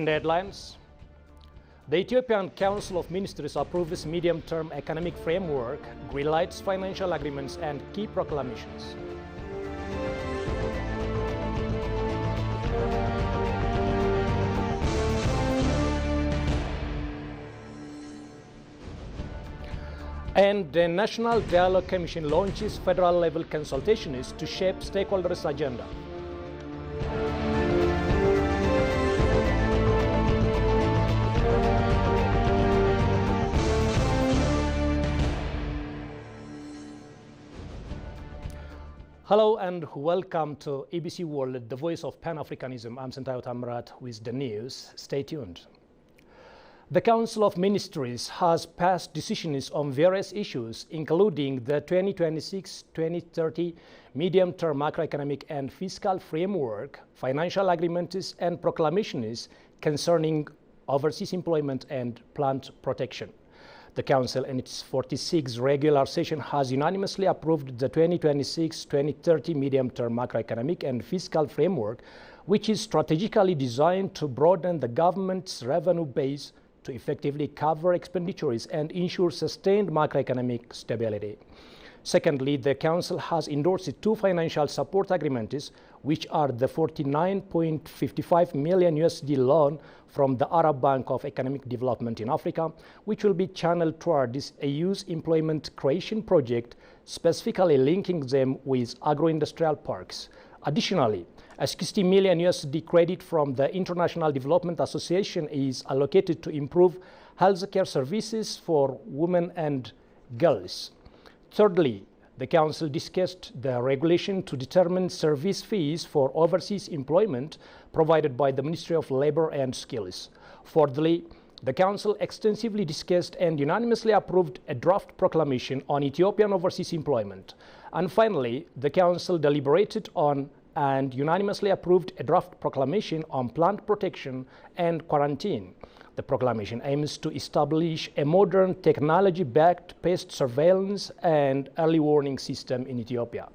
In the headlines, the Ethiopian Council of Ministers approves medium-term economic framework, greenlights financial agreements and key proclamations. And the National Dialogue Commission launches federal-level consultations to shape stakeholders' agenda. Hello and welcome to EBC World, the voice of Pan-Africanism. I'm Sentayo Tamrat with the news. Stay tuned. The Council of Ministries has passed decisions on various issues, including the 2026-2030 medium-term macroeconomic and fiscal framework, financial agreements and proclamations concerning overseas employment and plant protection. The Council, in its 46th regular session, has unanimously approved the 2026-2030 medium-term macroeconomic and fiscal framework, which is strategically designed to broaden the government's revenue base to effectively cover expenditures and ensure sustained macroeconomic stability. Secondly, the Council has endorsed two financial support agreements, which are the 49.55 million USD loan from the Arab Bank of Economic Development in Africa, which will be channeled towards a youth employment creation project, specifically linking them with agro-industrial parks. Additionally, a 60 million USD credit from the International Development Association is allocated to improve healthcare services for women and girls. Thirdly, the Council discussed the regulation to determine service fees for overseas employment provided by the Ministry of Labor and Skills. Fourthly, the Council extensively discussed and unanimously approved a draft proclamation on Ethiopian overseas employment. And finally, the Council deliberated on and unanimously approved a draft proclamation on plant protection and quarantine. The proclamation aims to establish a modern technology-backed pest surveillance and early warning system in Ethiopia.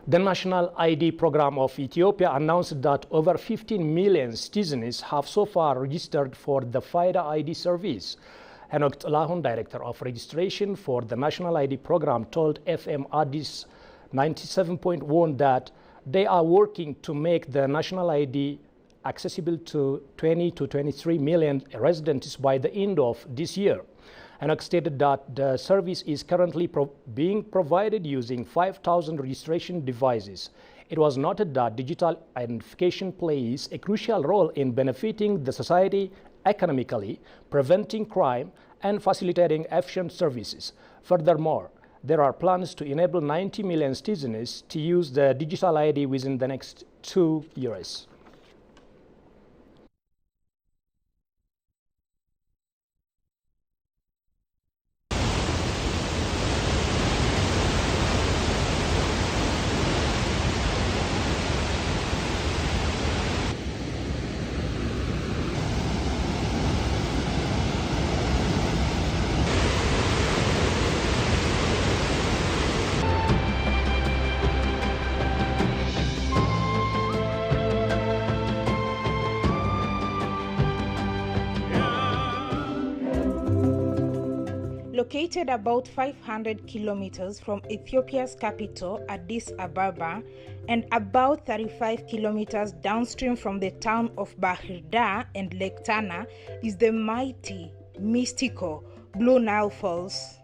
The National ID Program of Ethiopia announced that over 15 million citizens have so far registered for the FIDA ID service. Enoch Lahun, Director of Registration for the National ID Program, told FM Addis 97.1 that they are working to make the National ID accessible to 20 to 23 million residents by the end of this year. Enoch stated that the service is currently being provided using 5,000 registration devices. It was noted that digital identification plays a crucial role in benefiting the society economically, preventing crime, and facilitating efficient services. Furthermore, there are plans to enable 90 million citizens to use the digital ID within the next 2 years. Located about 500 kilometers from Ethiopia's capital, Addis Ababa, and about 35 kilometers downstream from the town of Bahir Dar and Lake Tana, is the mighty, mystical Blue Nile Falls.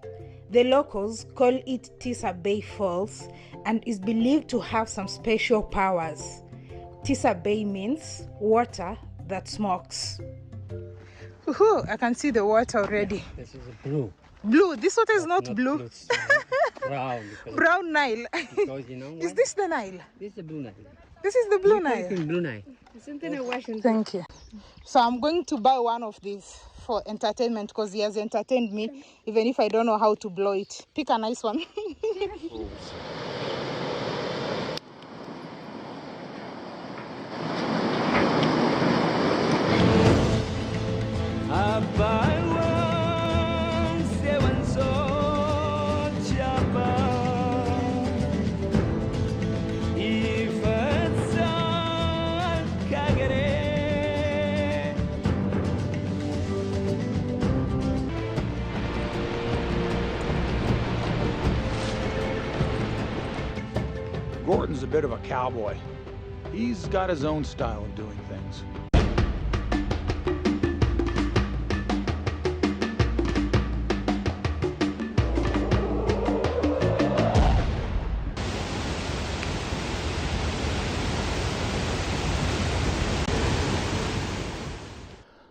The locals call it Tisa Bay Falls and is believed to have some special powers. Tisa Bay means water that smokes. Ooh, I can see the water already. This is blue. Blue. This water is not blue. Blue, it's, brown. Brown Nile. Because, you know, Is this the Nile? this is the blue Nile. This is the Blue Nile. Blue Nile. Isn't it a Washington? Thank you. So I'm going to buy one of these for entertainment because he has entertained me even if I don't know how to blow it. Pick a nice one. Gordon's a bit of a cowboy. He's got his own style of doing things.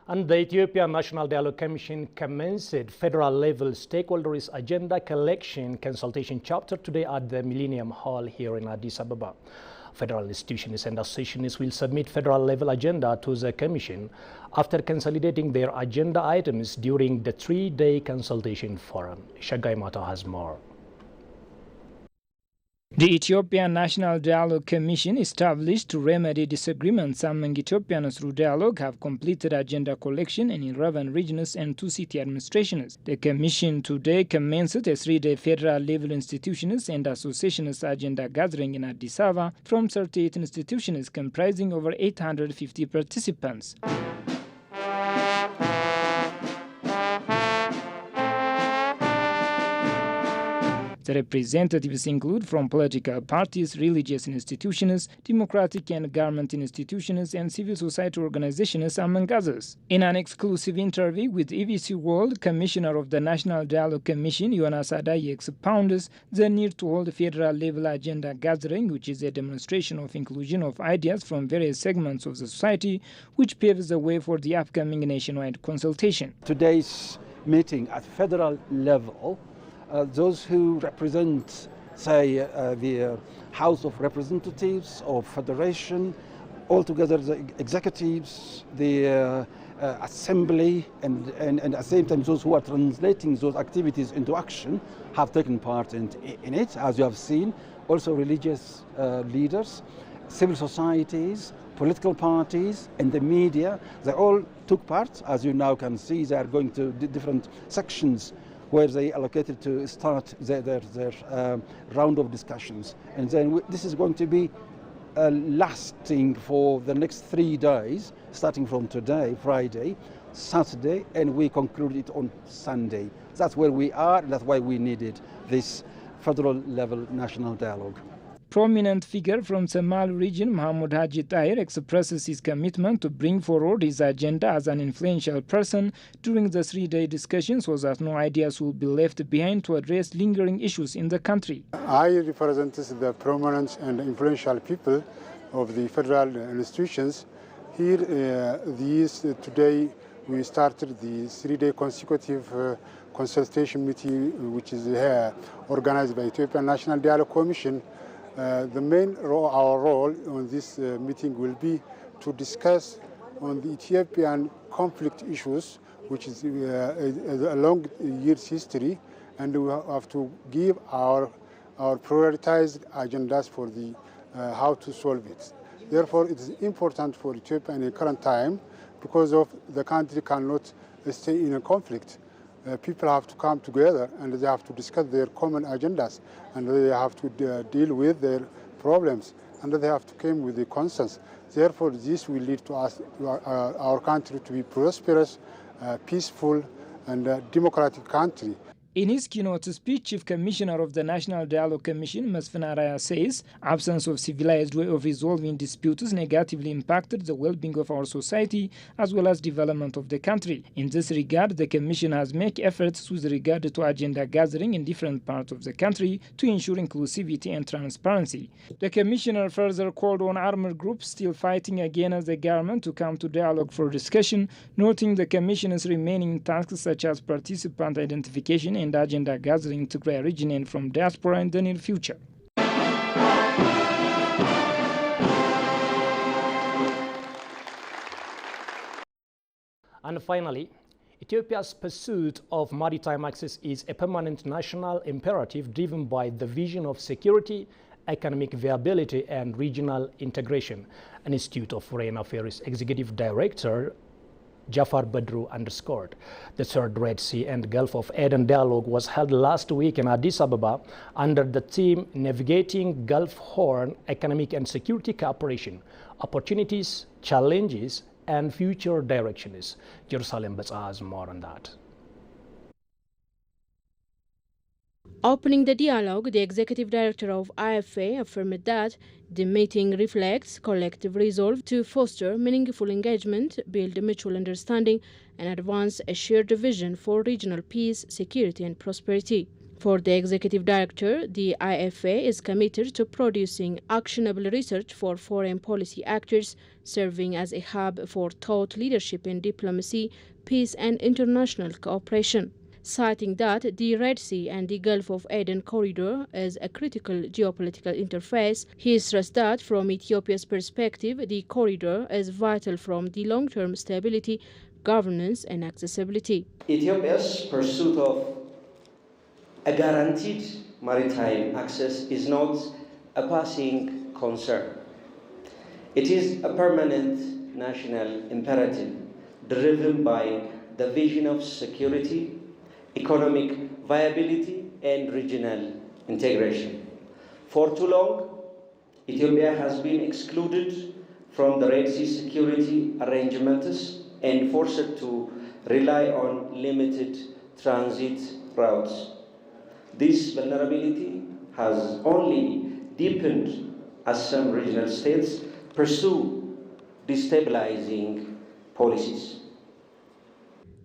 And the Ethiopian National Dialogue Commission commenced federal-level stakeholders agenda collection consultation chapter today at the Millennium Hall here in Addis Ababa. Federal institutions and associations will submit federal-level agenda to the Commission after consolidating their agenda items during the three-day consultation forum. Shagai Mata has more. The Ethiopian National Dialogue Commission, established to remedy disagreements among Ethiopians through dialogue, have completed agenda collection in 11 regions and 2 city administrations. The Commission today commenced a three-day federal-level institutions and associations agenda gathering in Addis Ababa from 38 institutions comprising over 850 participants. The representatives include from political parties, religious institutions, democratic and government institutions, and civil society organizations, among others. In an exclusive interview with EBC World, Commissioner of the National Dialogue Commission, Yonas Adai, expounds the need to hold a federal-level agenda gathering, which is a demonstration of inclusion of ideas from various segments of the society, which paves the way for the upcoming nationwide consultation. Today's meeting at federal level, those who represent, say, the House of Representatives or Federation, altogether the executives, the Assembly, and at the same time those who are translating those activities into action have taken part in it, as you have seen. Also religious leaders, civil societies, political parties, and the media, they all took part. As you now can see, they are going to different sections where they allocated to start their round of discussions. And then this is going to be lasting for the next 3 days, starting from today, Friday, Saturday, and we conclude it on Sunday. That's where we are, and that's why we needed this federal level national dialogue. Prominent figure from Somalia region, Mahmoud Haji Tahir, expresses his commitment to bring forward his agenda as an influential person during the 3-day discussions so that no ideas will be left behind to address lingering issues in the country. I represent the prominent and influential people of the federal institutions. Here, today we started the 3-day consecutive consultation meeting, which is organized by Ethiopian National Dialogue Commission. Our role on this meeting will be to discuss on the Ethiopian conflict issues, which is a long years history, and we have to give our prioritized agendas for the how to solve it. Therefore, it is important for Ethiopia in the current time, because of the country cannot stay in a conflict. People have to come together and they have to discuss their common agendas, and they have to deal with their problems, and they have to come with the consensus. Therefore, this will lead to our country to be prosperous, peaceful, and democratic country. In his keynote speech, Chief Commissioner of the National Dialogue Commission, Masfin Araya, says absence of civilized way of resolving disputes negatively impacted the well-being of our society as well as development of the country. In this regard, the Commission has made efforts with regard to agenda gathering in different parts of the country to ensure inclusivity and transparency. The Commissioner further called on armed groups still fighting against the government to come to dialogue for discussion, noting the Commission's remaining tasks such as participant identification and agenda gathering to create region and from diaspora in the near future. And finally, Ethiopia's pursuit of maritime access is a permanent national imperative driven by the vision of security, economic viability, and regional integration. An Institute of Foreign Affairs Executive Director Jafar Badru underscored. The third Red Sea and Gulf of Aden dialogue was held last week in Addis Ababa under the theme Navigating Gulf Horn Economic and Security Cooperation, Opportunities, Challenges, and Future Directions. Jerusalem Batsa has more on that. Opening the dialogue, the executive director of IFA affirmed that the meeting reflects collective resolve to foster meaningful engagement, build mutual understanding, and advance a shared vision for regional peace, security, and prosperity. For the executive director, the IFA is committed to producing actionable research for foreign policy actors, serving as a hub for thought leadership in diplomacy, peace, and international cooperation. Citing that the Red Sea and the Gulf of Aden corridor is a critical geopolitical interface, he stressed that from Ethiopia's perspective, the corridor is vital from the long-term stability, governance, and accessibility. Ethiopia's pursuit of a guaranteed maritime access is not a passing concern. It is a permanent national imperative driven by the vision of security, economic viability, and regional integration. For too long, Ethiopia has been excluded from the Red Sea security arrangements and forced to rely on limited transit routes. This vulnerability has only deepened as some regional states pursue destabilizing policies.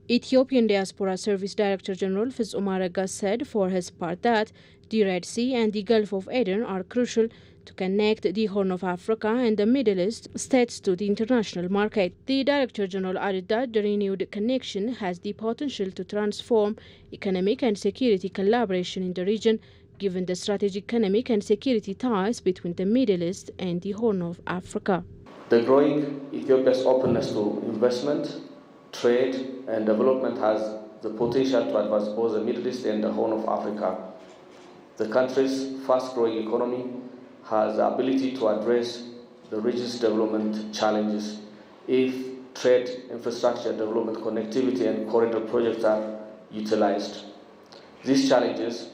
Ethiopian Diaspora Service Director General Fitsum Aregas said for his part that the Red Sea and the Gulf of Aden are crucial to connect the Horn of Africa and the Middle East states to the international market. The Director General added that the renewed connection has the potential to transform economic and security collaboration in the region, given the strategic economic and security ties between the Middle East and the Horn of Africa. The growing Ethiopia's openness to investment, trade, and development has the potential to advance both the Middle East and the Horn of Africa. The country's fast-growing economy has the ability to address the region's development challenges if trade, infrastructure, development, connectivity, and corridor projects are utilized. These challenges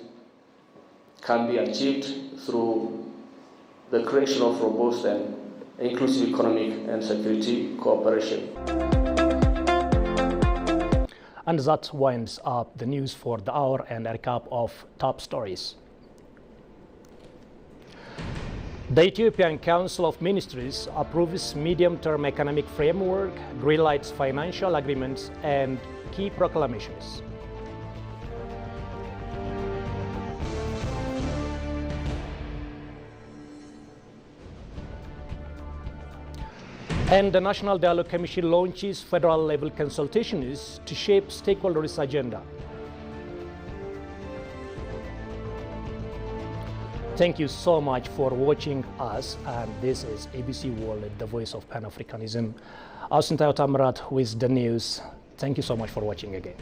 can be achieved through the creation of robust and inclusive economic and security cooperation. And that winds up the news for the hour and a recap of top stories. The Ethiopian Council of Ministries approves medium-term economic framework, greenlights financial agreements, and key proclamations. And the National Dialogue Commission launches federal-level consultations to shape stakeholders' agenda. Thank you so much for watching us, and this is ABC World, the voice of Pan-Africanism. Sintayo Tamrat with the news. Thank you so much for watching again.